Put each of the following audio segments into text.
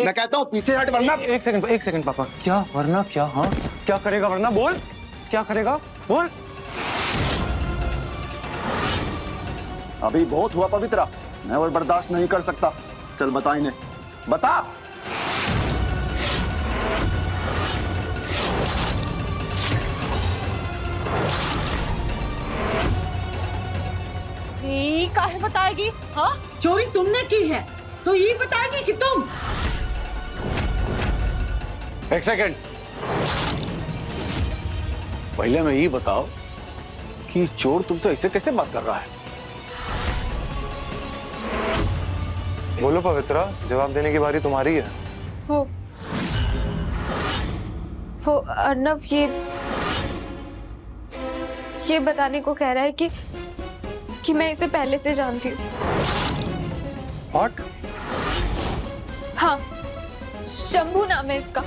मैं कहता हूँ पीछे हट वरना। एक सेकंड पापा, क्या वरना क्या? हाँ क्या करेगा वरना? बोल क्या करेगा, बोल। अभी बहुत हुआ पवित्रा, मैं और बर्दाश्त नहीं कर सकता। चल बता इन्हें, बता। ये काहे बताएगी? हाँ, चोरी तुमने की है तो ये बताएगी कि तुम। एक सेकंड, पहले मैं ये बताओ कि चोर तुमसे ऐसे कैसे बात कर रहा है? बोलो पवित्रा, जवाब देने की बारी तुम्हारी है। वो अर्नव ये बताने को कह रहा है कि मैं इसे पहले से जानती हूँ। What? हाँ, शंभू नाम है इसका।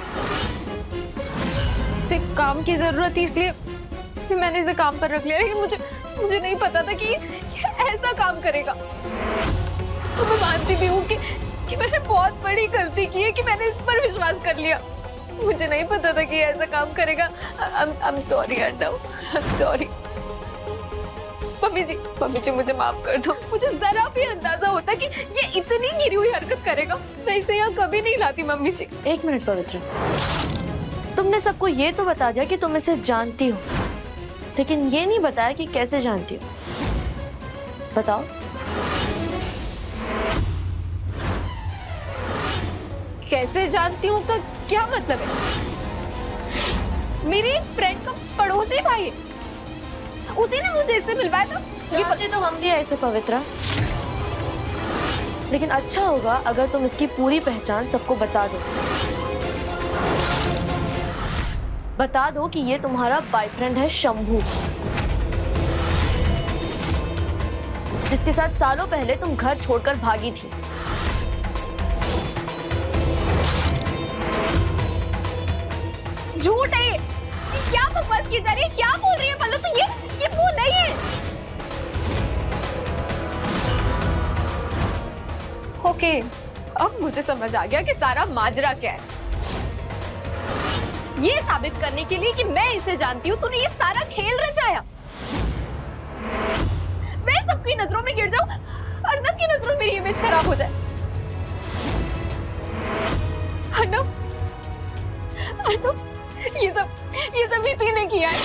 इसे काम की जरूरत थी, इसलिए मैंने इसे काम पर रख लिया, लेकिन मुझे नहीं पता था कि ये ऐसा काम करेगा। तो मैं मानती भी हूँ कि मैंने बहुत बड़ी गलती की है कि मैंने इस पर विश्वास कर लिया। मुझे नहीं पता था कि ये ऐसा काम करेगा। I'm sorry Arnav, I'm sorry। Mummy ji मुझे माफ कर दो। मुझे जरा भी अंदाजा होता कि ये इतनी गिरी हुई हरकत करेगा, मैं इसे यहाँ कभी नहीं लाती। मम्मी जी, एक मिनट पवित्र, तुमने सबको ये तो बता दिया कि तुम इसे जानती हो, लेकिन ये नहीं बताया कि कैसे जानती हो। बताओ। कैसे जानती हूँ का क्या मतलब है? मेरी एक फ्रेंड का पड़ोसी था ये, उसी ने मुझे इससे मिलवाया था। ये पता तो हम भी ऐसे पवित्रा, लेकिन अच्छा होगा अगर तुम इसकी पूरी पहचान सबको बता दो कि ये तुम्हारा बॉयफ्रेंड है शंभू, जिसके साथ सालों पहले तुम घर छोड़कर भागी थी। झूठ है ये क्या बकवास की जा रही है? क्या बोल रही है पल्लू? तो ये वो नहीं है। ओके, अब मुझे समझ आ गया कि सारा माजरा क्या है। ये साबित करने के लिए कि मैं इसे जानती हूँ, तूने ये सारा खेल रचाया। मैं सबकी नजरों में गिर जाऊं, अर्नव की नजरों में मेरी इमेज खराब हो जाए। अर्नव ये सब इसी ने किया है।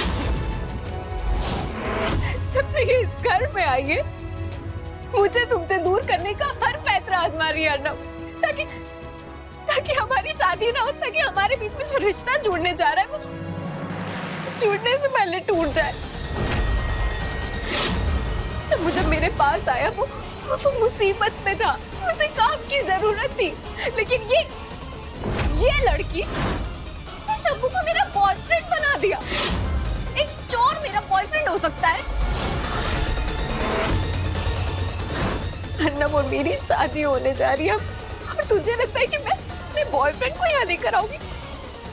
जब से ये इस घर में आई है, मुझे तुमसे दूर करने का हर पैतरा आजमा रही है अर्नव, ताकि हमारी शादी ना हो, ताकि हमारे बीच में जो रिश्ता जुड़ने जा रहा है वो जुड़ने से पहले टूट जाए। जब मेरे पास आया वो मुसीबत में था, उसे काम की जरूरत थी, लेकिन ये लड़की शंभू को मेरा बॉयफ्रेंड बना दिया। एक चोर मेरा बॉयफ्रेंड हो सकता है? अर्नव और मेरी शादी होने जा रही है और तुझे लगता है कि मैं बॉयफ्रेंड को यहाँ लेकर आऊंगी?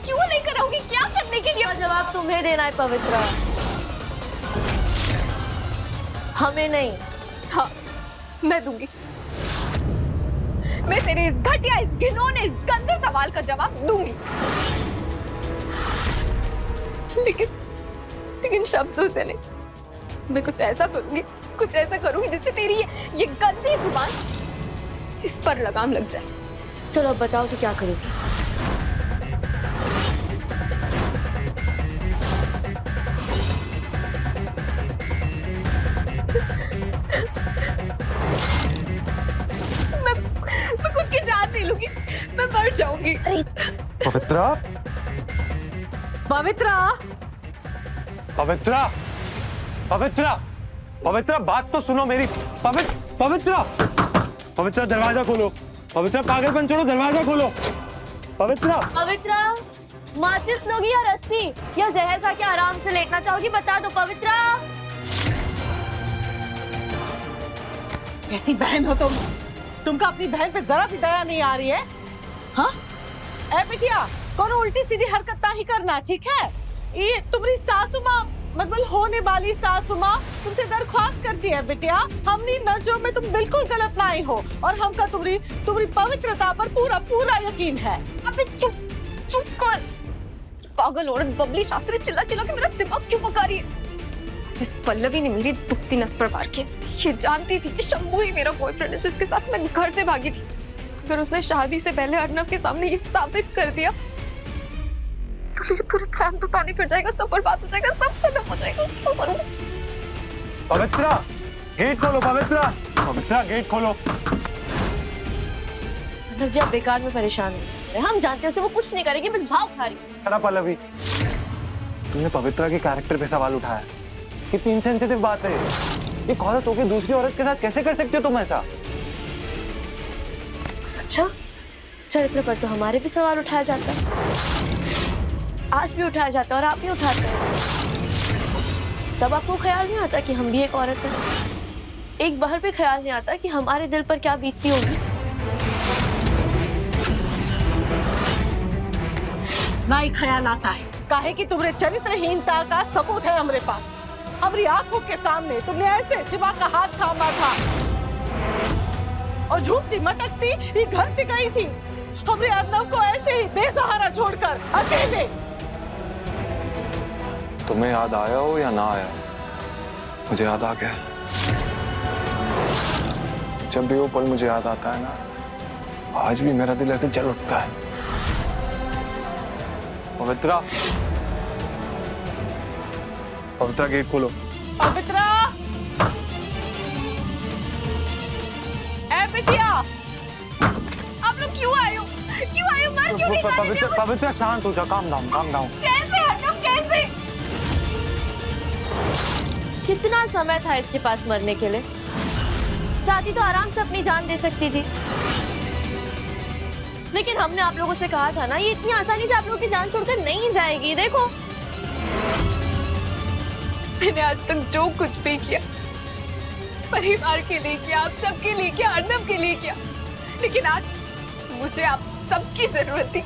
क्यों लेकर आऊंगी? क्या करने के लिए? जवाब तुम्हें देना है पवित्रा, हमें नहीं। हाँ, मैं दूंगी। मैं तेरे इस घटिया, इस घिनौने, इस गंदे सवाल का जवाब दूंगी, लेकिन शब्दों से नहीं। मैं कुछ ऐसा करूंगी जिससे तेरी ये गंदी जुबान इस पर लगाम लग जाए। चलो अब बताओ तो क्या करोगी? मैं खुद की जान नहीं लूंगी, मैं मर जाऊंगी। पवित्रा, पवित्रा, पवित्रा, पवित्रा, पवित्रा, बात तो सुनो मेरी। पवित्रा, पवित्रा दरवाजा खोलो। पवित्रा पागलपन छोड़ो, दरवाजा खोलो। पवित्रा, पवित्रा, माचिस लोगी या रस्सी या जहर खा के आराम से लेटना चाहोगी? बता दो पवित्रा। कैसी बहन हो तुमका अपनी बहन पे जरा भी दया नहीं आ रही है? हाँ, ए बिटिया, कौन उल्टी सीधी हरकत नहीं करना, ठीक है? ये तुम्हारी सासू माँ मतलब होने वाली सासू माँ तुमसे दरख्वास्त करती है बेटिया, हमनी नजरों में तुम बिल्कुल गलत नहीं हो और हमका तुम्हारी पवित्रता पर पूरा पूरा यकीन है। अबे चुप चुप कर। पागल औरत बबली शास्त्री चिल्ला चिल्ला के मेरा दिमाग क्यों पका रही है। जिस पल्लवी ने मेरी दुखती नस पर वार किया, ये जानती थी कि शंभू ही मेरा बॉयफ्रेंड है जिसके साथ मैं घर से भागी थी। अगर उसने शादी से पहले अर्नव के सामने ये साबित कर दिया तो मेरे पूरे प्लान पर पानी फिर जाएगा, सब बर्बाद हो जाएगा, सब खत्म हो जाएगा। पवित्रा गेट खोलो, पवित्रा पवित्रा गेट खोलो। अर्नव जी आप बेकार में परेशान हो, हम जानते हैं उसे वो कुछ नहीं करेगी, बस भाव खा रही है। अरे पल्लवी, तुमने पवित्रा के कैरेक्टर पे सवाल उठाया, कितनी इनसेंसिटिव बात है। एक औरत होकर दूसरी औरत के साथ कैसे कर सकते हो तुम ऐसा? अच्छा, चरित्र पर तो हमारे भी सवाल उठाया जाता है, आज भी उठाया जाता है और आप भी उठाते हैं। तब आपको ख्याल नहीं आता कि हम भी एक औरत हैं? एक बार भी ख्याल नहीं आता कि हमारे दिल पर क्या बीतती होगी? ना ही ख्याल आता है, काहे कि तुम्हारे चरित्रहीनता का सबूत है हमारे पास। हमारी आंखों के सामने तुमने ऐसे शिवा का हाथ थामा था और झूठती मटकती ये घर से गई थी, हमारे अर्नव को ऐसे ही बेसहारा छोड़कर अकेले। तुम्हें याद आया हो या ना आया, मुझे याद आ गया। जब भी वो पल मुझे याद आता है ना, आज भी मेरा दिल ऐसे जल उठता है। पवित्रा, पवित्रा गेट खोलो। पवित्रा, ए बिटिया, आप लोग क्यों आए हो? क्यों आए हो? मार क्यों नहीं जाने दिया? पवित्रा शांत हो जा, काम डाउन काम डाउन। कैसे अर्नव, कैसे? कितना समय था इसके पास मरने के लिए? चाहती तो आराम से अपनी जान दे सकती थी, लेकिन हमने आप लोगों से कहा था ना, ये इतनी आसानी से आप लोगों की जान छोड़कर नहीं जाएगी। देखो मैंने आज तक जो कुछ भी किया इस परिवार के लिए किया, आप सबके लिए किया, अर्नव के लिए किया, लेकिन आज मुझे आप सबकी जरूरत थी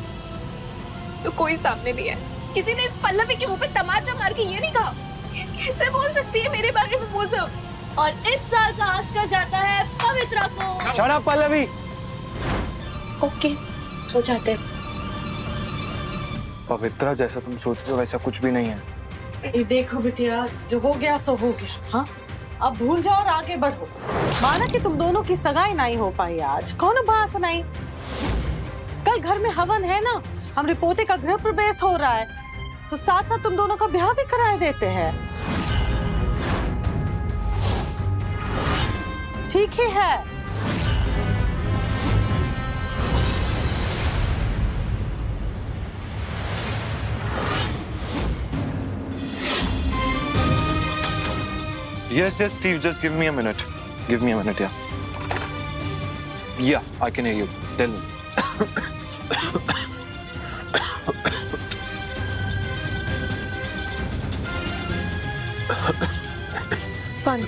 तो कोई सामने नहीं है। किसी ने इस पल्लवी के मुंह पे तमाचा मार के ये नहीं कहा, कैसे बोल सकती है मेरे बारे में वो सब? और इस साल का ऑस्कर जाता है पवित्रा को। Shut up Pallavi. ओके, हो जाते हैं। पवित्रा, जैसा तुम सोच रहे हो वैसा कुछ भी नहीं है। ये देखो बिटिया, जो हो गया सो हो गया। हाँ, अब भूल जाओ और आगे बढ़ो। माना कि तुम दोनों की सगाई नहीं हो पाई आज, कौन बात नहीं। कल घर में हवन है ना, हमारे पोते का गृह प्रवेश हो रहा है, तो साथ साथ तुम दोनों का ब्याह भी कराए देते हैं। ठीक ही है। Yes, yes, Steve, just give me a minute. Give me a minute, yeah. Yeah, I can hear you. Tell me. Fun.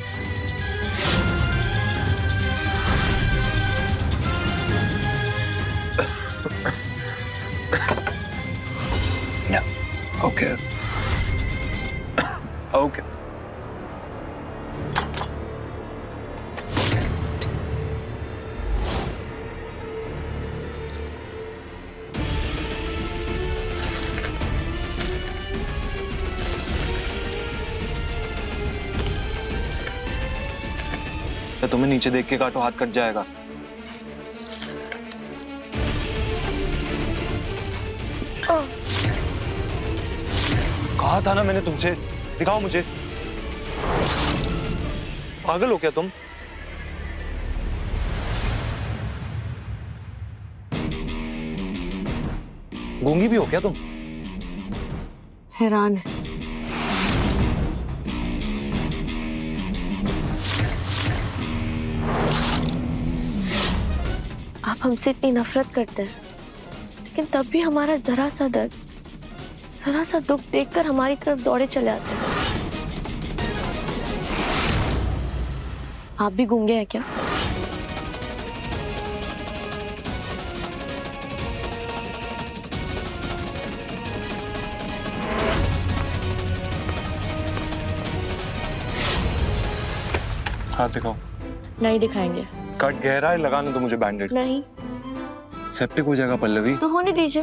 Yeah. Okay. Okay. तो तुम्हें नीचे देख के काटो, हाथ कट जाएगा। कहा था ना मैंने तुमसे, दिखाओ मुझे। पागल हो क्या तुम? गूंगी भी हो क्या तुम? हैरान है। आप हमसे इतनी नफरत करते हैं, लेकिन तब भी हमारा जरा सा दर्द, जरा सा दुख देखकर हमारी तरफ दौड़े चले आते हैं। आप भी गूंगे हैं क्या? हाथ दिखाओ। नहीं दिखाएंगे। कट गहरा है, लगाने दो मुझे बैंडेज। नहीं सेप्टिक हो जाएगा पल्लवी। तो होने दीजिए।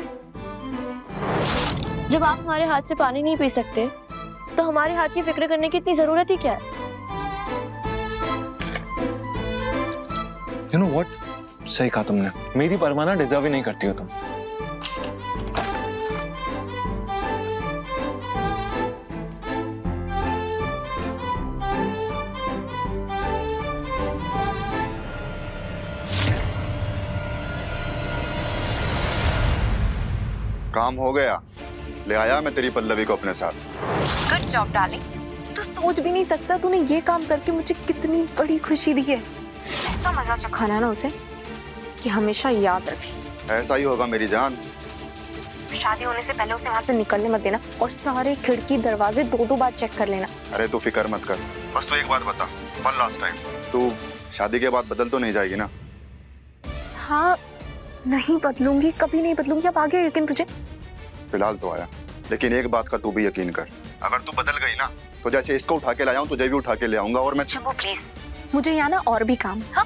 जब आप हमारे हाथ से पानी नहीं पी सकते तो हमारे हाथ की फिक्र करने की इतनी जरूरत ही क्या है? You know what? सही कहा तुमने। मेरी परवाना डिजर्व ही नहीं करती हो तुम। काम हो गया, ले आया मैं तेरी पल्लवी को अपने साथ। Good job darling. तू सोच भी नहीं सकता तूने ये काम करके मुझे कितनी बड़ी खुशी दी है। ऐसा मजा चखाना ना उसे कि हमेशा याद रखे। ऐसा ही होगा मेरी जान। शादी होने से पहले उसे वहां से निकलने मत देना और सारे खिड़की दरवाजे 2-2 बार चेक कर लेना। अरे तू फिक्र मत कर, बस तू एक बात बता, वन लास्ट टाइम, तू शादी के बाद बदल तो नहीं जाएगी ना? हाँ नहीं बदलूंगी, कभी नहीं बदलूंगी। अब आ गया यकीन तुझे? फिलहाल तो आया, लेकिन एक बात का तू भी यकीन कर, अगर तू बदल गई ना तो जैसे इसको उठा के लाया हूँ तुझे भी उठा के ले आऊंगा। और मैं शंभू प्लीज, मुझे यहाँ ना और भी काम। हाँ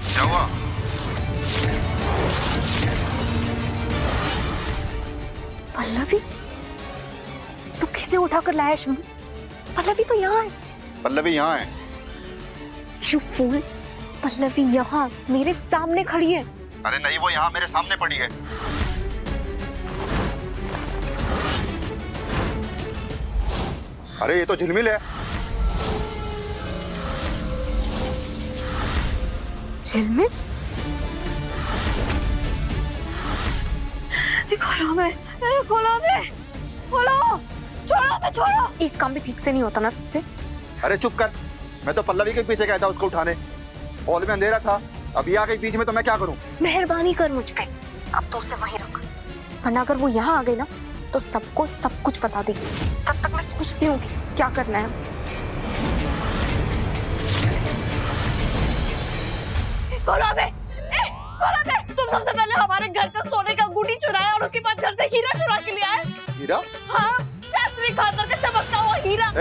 क्या हुआ? पल्लवी तू किसे उठा कर लाया शंभू? पल्लवी तो यहाँ है। पल्लवी यहाँ है? यू फूल, पल्लवी यहाँ मेरे सामने खड़ी है। अरे नहीं, वो यहाँ मेरे सामने पड़ी है। अरे ये तो झिलमिल है। झिलमिल? खोलो मैं, खोलो मैं, खोलो, छोड़ो मैं, छोड़ो। एक काम भी ठीक से नहीं होता ना तुझसे। अरे चुप कर, मैं तो पल्लवी के पीछे गया था उसको उठाने, हॉल में अंधेरा था, अभी आ गई बीच में तो मैं क्या करूं? मेहरबानी कर मुझ पे, अब तो उसे वहीं रख, वरना अगर वो यहाँ आ गई ना तो सबको सब कुछ बता देगी। तब तक मैं सोचती हूँ कि क्या करना है। तुम सबसे पहले हमारे घर का सोने का अंगूठी चुराया और उसके बाद घर से हीरा चुरा के लिया है। हीरा? हाँ, शास्त्री खातर का चमकता हुआ हीरा।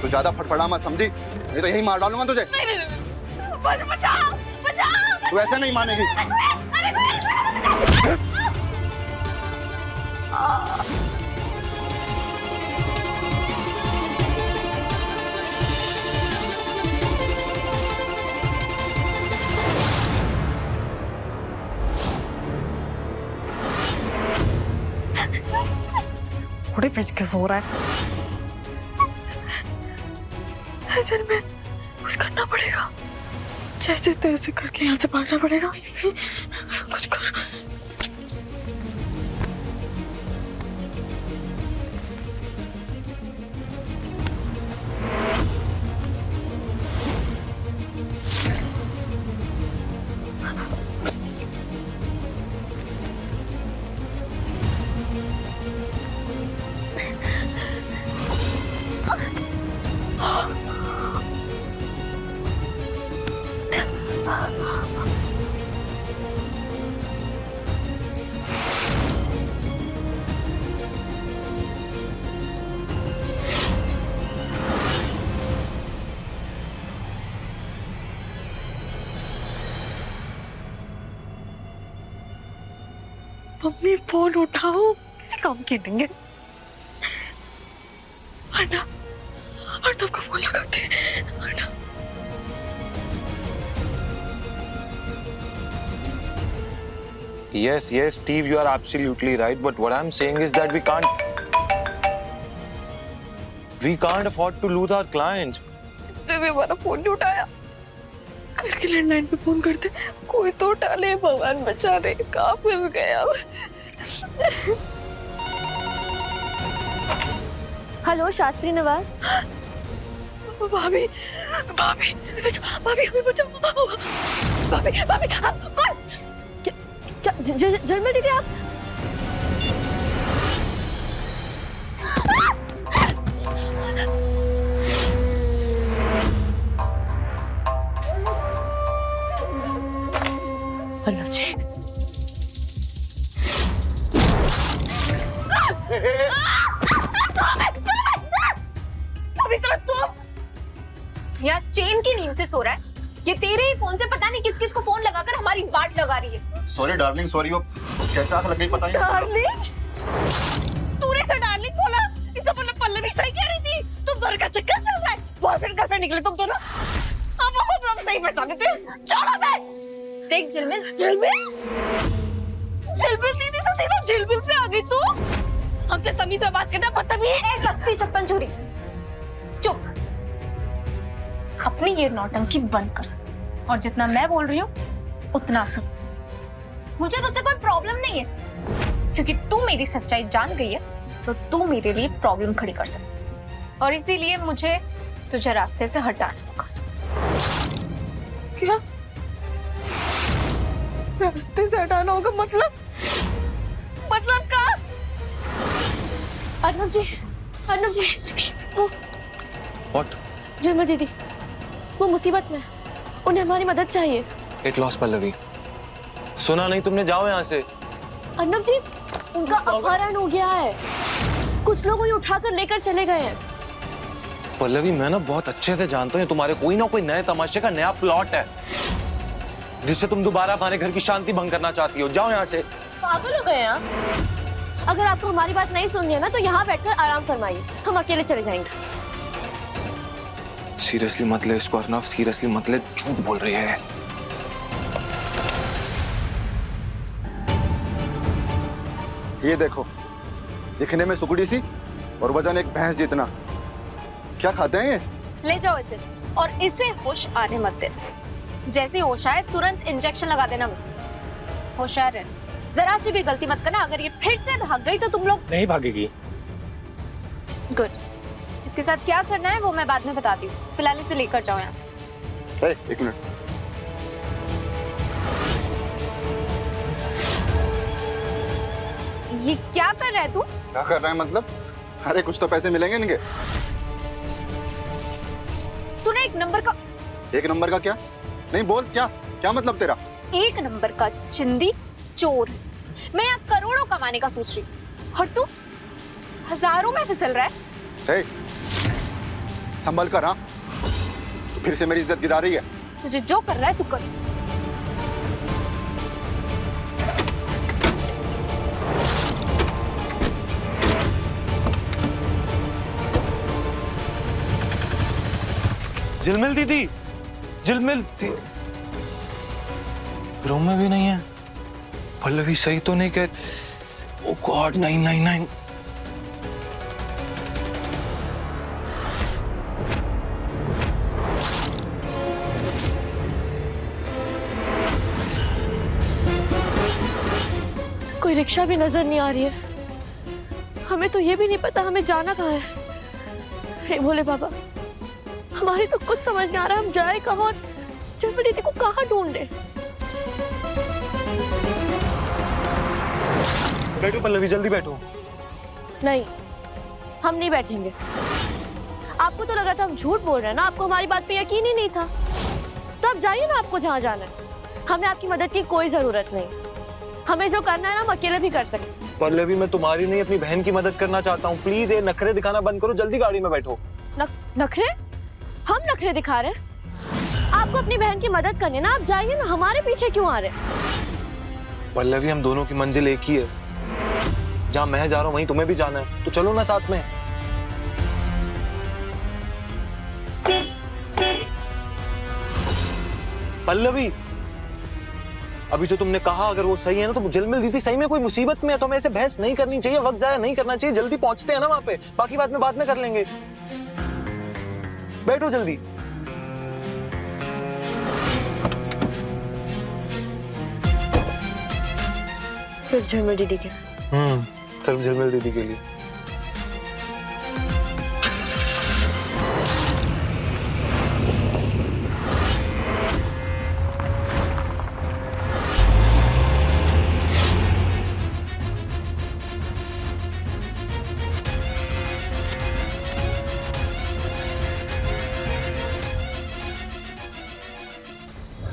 तू ज्यादा फटफड़ा मत समझी, नहीं तो यही मार डालूंगा तुझे। नहीं, बचाओ, बचाओ। तू ऐसे नहीं मानेगी। थोड़े पिच के सो रहा है। में कुछ करना पड़ेगा, जैसे तैसे करके यहाँ से भागना पड़ेगा। कुछ कर। मम्मी फोन उठाओ, किसी काम की नहीं है। अर्नव को फोन लगा के। Yes, Steve, you are absolutely right. But what I'm saying is that we can't afford to lose our clients. इसने भी हमारा फोन नहीं उठाया। घर के लैंडलाइन पे फोन करते, कोई तो उठा ले, भगवान बचा ले। कहाँ फंस गया? हेलो शास्त्री निवास। भाभी, भाभी, भाभी हमें बचाओ। भाभी, भाभी, कौन? क्या झिलमिल दीदी आप? हेलो जी। पवित्र तुम या चेन की नींद से सो रहा है? ये तेरे ही फोन से पता नहीं किस किस को फोन लगाकर हमारी वाट लगा रही है। Sorry darling, sorry. वो कैसे आंख लग गई पता नहीं। डार्लिंग? तूने क्या डार्लिंग बोला? इसका मतलब पल्लवी सही कह रही थी। तुम दोनों का चक्कर चल रहा है। बॉयफ्रेंड गर्लफ्रेंड निकले तुम दोनों। हम सही पहचाने थे। छोड़ो बे। देख झिलमिल दीदी से सीधा झिलमिल पे आ गई तू। हमसे तमीज से बात करना बदतमीज। एक सस्ती चप्पन चोरी। चुप। अपनी ये नौटंकी बंद कर और जितना मैं बोल रही हूँ उतना सुन। मुझे तुझसे कोई प्रॉब्लम नहीं है क्योंकि तू मेरी सच्चाई जान गई है तो तू मेरे लिए प्रॉब्लम खड़ी कर सकती और इसीलिए मुझे तुझे रास्ते से हटाना होगा। क्या रास्ते से हटाना होगा? मतलब का? अर्नव जी What? झिलमिल दीदी वो मुसीबत में है। उन्हें हमारी मदद चाहिए। It lost Pallavi. सुना नहीं तुमने? जाओ यहाँ से। अर्नव जी उनका अपहरण हो गया है। कुछ लोग उन्हें उठाकर लेकर चले गए हैं। पल्लवी मैं ना बहुत अच्छे से जानता हूँ तुम्हारे कोई ना कोई नए तमाशे का नया प्लॉट है जिससे तुम दोबारा हमारे घर की शांति भंग करना चाहती हो। जाओ यहाँ से। पागल हो गए हैं आप? अगर आपको हमारी बात नहीं सुननी है ना तो यहाँ बैठकर आराम फरमाइए। हम अकेले चले जाएंगे। सीरियसली मत ले इसको अर्नव, सीरियसली मत ले। झूठ बोल रही है। ये देखो, दिखने में सुकुड़ी सी और वजन एक भैंस जितना। क्या खाते हैं ये? ले जाओ इसे और इसे होश आने मत दे। जैसे होश आए तुरंत इंजेक्शन लगा देना। होशियार रह, जरा सी भी गलती मत करना। अगर ये फिर से भाग गई तो तुम लोग नहीं भागेगी। गुड। इसके साथ क्या करना है वो मैं बाद में बताती हूँ। फिलहाल इसे लेकर जाओ यहाँ से। एक मिनट। ये क्या कर रहा है तू? क्या कर रहा है मतलब? अरे कुछ तो पैसे मिलेंगे इनके। तूने एक नंबर का क्या? नहीं बोल, क्या मतलब तेरा? एक नंबर का चिंदी चोर। मैं यहाँ करोड़ों कमाने का सोच रही हूँ और तू हजारों में फिसल रहा है। संभल कर। हाँ, तू फिर से मेरी इज्जत गिरा रही है। तुझे जो कर रहा है तू कर। झिलमिल दीदी, रूम में भी नहीं है। पल्लवी सही तो नहीं कह। ओ गॉड 999। कोई रिक्शा भी नजर नहीं आ रही है। हमें तो ये भी नहीं पता हमें जाना कहाँ है। हे भोले बाबा, हमारी तो कुछ समझ नहीं आ रहा हम जाए कहाँ और झिलमिल दीदी को कहाँ ढूंढे। बैठो पल्लवी, जल्दी बैठो। नहीं, हम नहीं बैठेंगे। आपको तो लगा था हम झूठ बोल रहे हैं ना, आपको हमारी बात पे यकीन ही नहीं था। तो आप जाइए ना, आपको जहाँ जाना है। हमें आपकी मदद की कोई जरूरत नहीं। हमें जो करना है ना हम अकेले भी कर सकते। पल्लवी मैं तुम्हारी नहीं अपनी बहन की मदद करना चाहता हूँ। प्लीज ये नखरे दिखाना बंद करो। जल्दी गाड़ी में बैठो। नखरे? हम नखरे दिखा रहे हैं? आपको अपनी बहन की मदद करनी है ना, आप जाइए ना। हमारे पीछे क्यों आ रहे हैं? पल्लवी हम दोनों की मंजिल एक ही है। जहाँ मैं जा रहा हूँ वहीं तुम्हें भी जाना है, तो चलो ना साथ में। पल्लवी अभी जो तुमने कहा अगर वो सही है ना तो झिलमिल दीदी सही में कोई मुसीबत में है तो हमें ऐसे बहस नहीं करनी चाहिए, वक्त जाया नहीं करना चाहिए। जल्दी पहुंचते हैं ना वहां पे, बाकी बात में बाद में कर लेंगे। बैठो जल्दी। सिर्फ झिलमिल दीदी के। सिर्फ झिलमिल दीदी के लिए।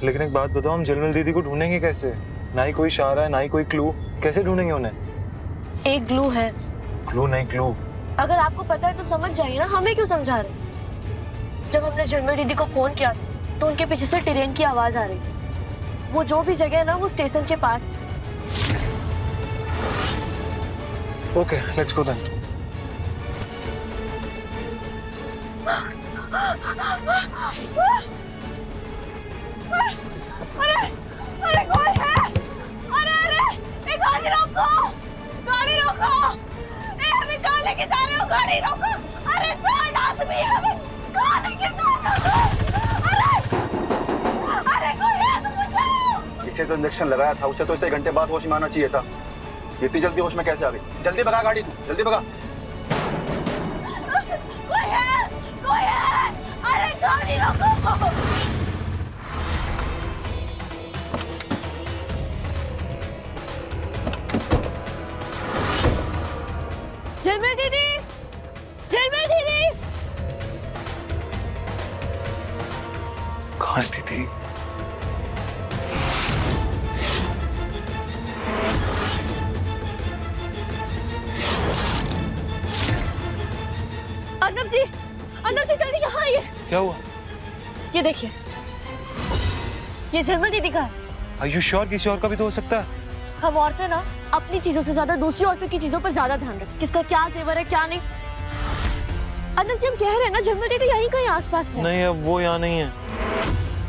लेकिन एक बात बताओ, हम झिलमिल दीदी को ढूंढेंगे कैसे? ना ही कोई इशारा है, ना ही कोई क्लू। कैसे ढूंढेंगे उन्हें? एक ग्लू है क्लू नहीं क्लू। अगर आपको पता है तो समझ जाइए ना, हमें क्यों समझा रहे? जब हमने झिलमिल दीदी को फोन किया तो उनके पीछे से ट्रेन की आवाज आ रही थी। वो जो भी जगह है ना, वो स्टेशन के पास। Okay, let's go then. अरे कौन है? अरे गाड़ी रोको, गाड़ी रोको। हमें कहाँ लेके जा रहे हो? गाड़ी रोको। अरे 60 आदमी है, हमें कहाँ लेके जा रहे हो? अरे कोई है तो बचाओ। इसे तो इंजेक्शन लगाया था, उसे तो इसे घंटे बाद होश में आना चाहिए था। इतनी जल्दी होश में कैसे आ गई? जल्दी भगा गाड़ी तू, जल्दी भगा। कोई है, कोई है। अरे गाड़ी रोको। झिलमिल दीदी, झिलमिल दीदी। कहाँ स्थिति? अर्नब जी जल्दी यहाँ आइए। क्या हुआ? ये देखिए, ये झिलमिल दीदी का है। Are you sure किसी और का भी तो हो सकता है? हम औरतें ना अपनी चीजों से ज्यादा दूसरी औरतों की चीजों पर ज्यादा ध्यान रखें, किसका क्या जेवर है क्या नहीं। अर्नब जी हम कह रहे हैं ना, झिलमिल दीदी यहीं कहीं आसपास है। नहीं, अब वो यहाँ नहीं है।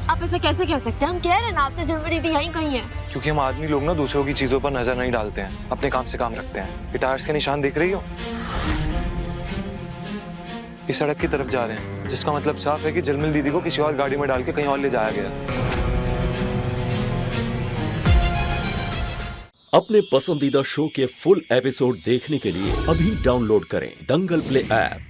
आप ऐसे कैसे कह सकते हैं? हम कह रहे हैं ना आपसे, झिलमिल दीदी यहीं कहीं है। क्योंकि हम आदमी लोग ना दूसरों की चीजों पर नजर नहीं डालते हैं, अपने काम से काम रखते हैं। ये टायर्स के निशान देख रही हो? इस सड़क की तरफ जा रहे हैं, जिसका मतलब साफ है कि झिलमिल दीदी को किसी और गाड़ी में डाल के कहीं और ले जाया गया। अपने पसंदीदा शो के फुल एपिसोड देखने के लिए अभी डाउनलोड करें दंगल प्ले ऐप।